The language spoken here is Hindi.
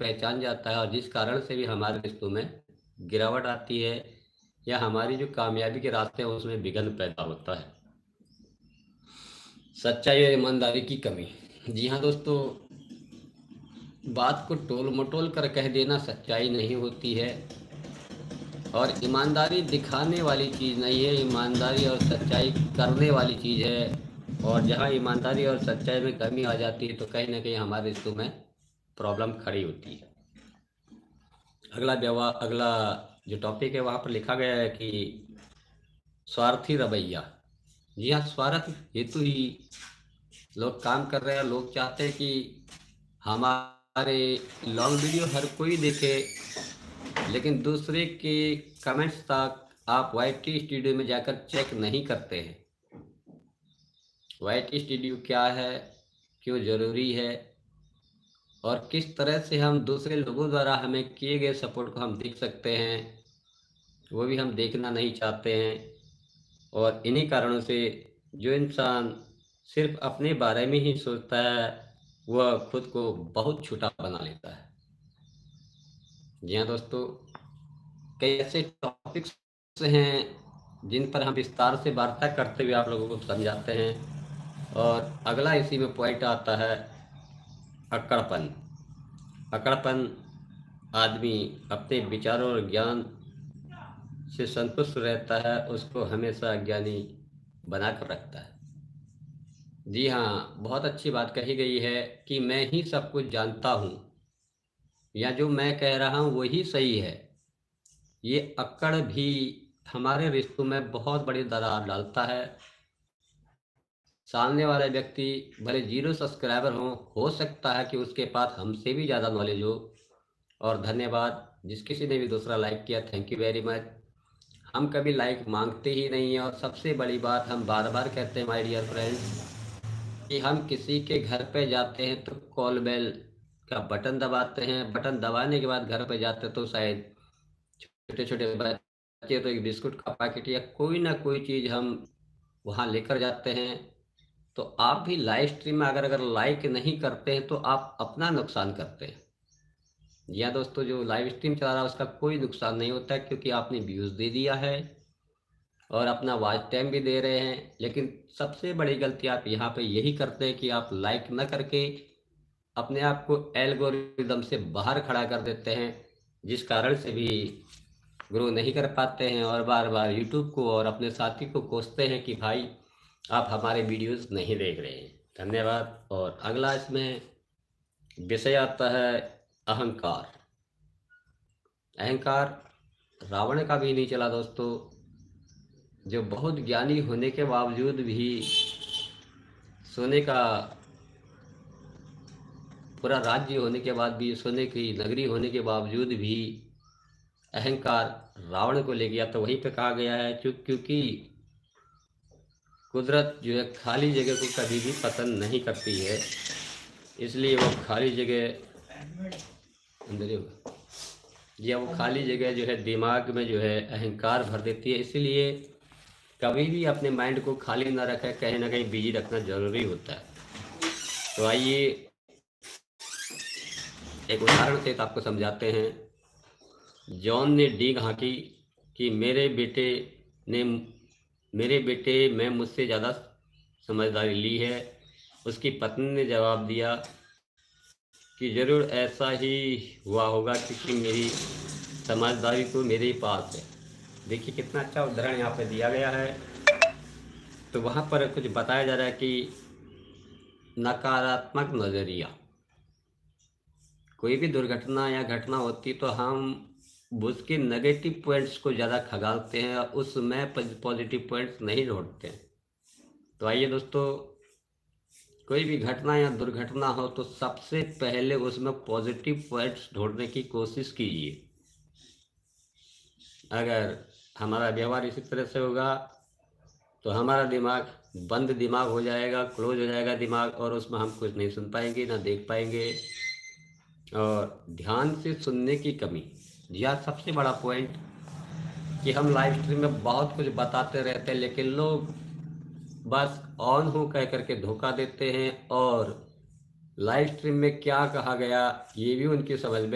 पहचान जाता है और जिस कारण से भी हमारे रिश्तों में गिरावट आती है या हमारी जो कामयाबी के रास्ते हैं उसमें विघ्न पैदा होता है। सच्चाई और ईमानदारी की कमी। जी हाँ दोस्तों, बात को टोल मटोल कर कह देना सच्चाई नहीं होती है और ईमानदारी दिखाने वाली चीज़ नहीं है, ईमानदारी और सच्चाई करने वाली चीज़ है। और जहाँ ईमानदारी और सच्चाई में कमी आ जाती है तो कहीं ना कहीं हमारे रिश्तों में प्रॉब्लम खड़ी होती है। अगला जो टॉपिक है वहाँ पर लिखा गया है कि स्वार्थी रवैया। जी हाँ, स्वार्थ हेतु ही लोग काम कर रहे हैं। लोग चाहते हैं कि हमारे लॉन्ग वीडियो हर कोई देखे, लेकिन दूसरे के कमेंट्स तक आप वाईटी स्टूडियो में जाकर चेक नहीं करते हैं। वाईटी स्टूडियो क्या है, क्यों ज़रूरी है और किस तरह से हम दूसरे लोगों द्वारा हमें किए गए सपोर्ट को हम देख सकते हैं, वो भी हम देखना नहीं चाहते हैं। और इन्हीं कारणों से जो इंसान सिर्फ अपने बारे में ही सोचता है वह खुद को बहुत छोटा बना लेता है। जी हाँ दोस्तों, कई ऐसे टॉपिक्स हैं जिन पर हम विस्तार से वार्ता करते हुए आप लोगों को समझाते हैं। और अगला इसी में पॉइंट आता है अक्कड़पन। अक्कड़पन आदमी अपने विचारों और ज्ञान से संतुष्ट रहता है, उसको हमेशा अज्ञानी बनाकर रखता है। जी हाँ, बहुत अच्छी बात कही गई है कि मैं ही सब कुछ जानता हूँ या जो मैं कह रहा हूँ वही सही है। ये अक्कड़ भी हमारे रिश्तों में बहुत बड़ी दरार डालता है। सामने वाला व्यक्ति भले 0 सब्सक्राइबर हो सकता है कि उसके पास हमसे भी ज़्यादा नॉलेज हो। और धन्यवाद जिस किसी ने भी दूसरा लाइक किया, थैंक यू वेरी मच। हम कभी लाइक मांगते ही नहीं हैं और सबसे बड़ी बात हम बार बार कहते हैं माय डियर फ्रेंड्स कि हम किसी के घर पे जाते हैं तो कॉल बेल का बटन दबाते हैं। बटन दबाने के बाद घर पे जाते तो शायद छोटे छोटे बच्चे तो एक बिस्कुट का पैकेट या कोई ना कोई चीज़ हम वहाँ लेकर जाते हैं। तो आप भी लाइव स्ट्रीम में अगर लाइक नहीं करते हैं तो आप अपना नुकसान करते हैं। या दोस्तों, जो लाइव स्ट्रीम चला रहा है उसका कोई नुकसान नहीं होता है क्योंकि आपने व्यूज़ दे दिया है और अपना वॉच टाइम भी दे रहे हैं। लेकिन सबसे बड़ी गलती आप यहाँ पे यही करते हैं कि आप लाइक न करके अपने आप को एल्गोरिदम से बाहर खड़ा कर देते हैं, जिस कारण से भी ग्रो नहीं कर पाते हैं और बार बार यूट्यूब को और अपने साथी को कोसते हैं कि भाई आप हमारे वीडियोस नहीं देख रहे हैं। धन्यवाद। और अगला इसमें विषय आता है अहंकार। अहंकार रावण का भी नहीं चला दोस्तों, जो बहुत ज्ञानी होने के बावजूद भी सोने का पूरा राज्य होने के बाद भी, सोने की नगरी होने के बावजूद भी अहंकार रावण को ले गया। तो वहीं पे कहा गया है क्योंकि कुदरत जो है खाली जगह को कभी भी पसंद नहीं करती है, इसलिए वो खाली जगह अंदर ही होगा या वो खाली जगह जो है दिमाग में जो है अहंकार भर देती है। इसीलिए कभी भी अपने माइंड को खाली ना रखें, कहीं ना कहीं बिजी रखना जरूरी होता है। तो आइए एक उदाहरण से आपको समझाते हैं। जॉन ने डींग हाँकी कि ने मेरे बेटे में मुझसे ज़्यादा समझदारी ली है। उसकी पत्नी ने जवाब दिया कि ज़रूर ऐसा ही हुआ होगा क्योंकि मेरी समझदारी तो मेरे ही पास है। देखिए कितना अच्छा उदाहरण यहाँ पे दिया गया है। तो वहाँ पर कुछ बताया जा रहा है कि नकारात्मक नज़रिया। कोई भी दुर्घटना या घटना होती तो हम उसके नेगेटिव पॉइंट्स को ज़्यादा खंगालते हैं और उसमें पॉजिटिव पॉइंट्स नहीं ढूंढते हैं। तो आइए दोस्तों, कोई भी घटना या दुर्घटना हो तो सबसे पहले उसमें पॉजिटिव पॉइंट्स ढूंढने की कोशिश कीजिए। अगर हमारा व्यवहार इसी तरह से होगा तो हमारा दिमाग बंद दिमाग हो जाएगा, क्लोज हो जाएगा दिमाग, और उसमें हम कुछ नहीं सुन पाएंगे ना देख पाएंगे। और ध्यान से सुनने की कमी, यह सबसे बड़ा पॉइंट कि हम लाइव स्ट्रीम में बहुत कुछ बताते रहते हैं लेकिन लोग बस ऑन हो कह करके धोखा देते हैं और लाइव स्ट्रीम में क्या कहा गया ये भी उनकी समझ में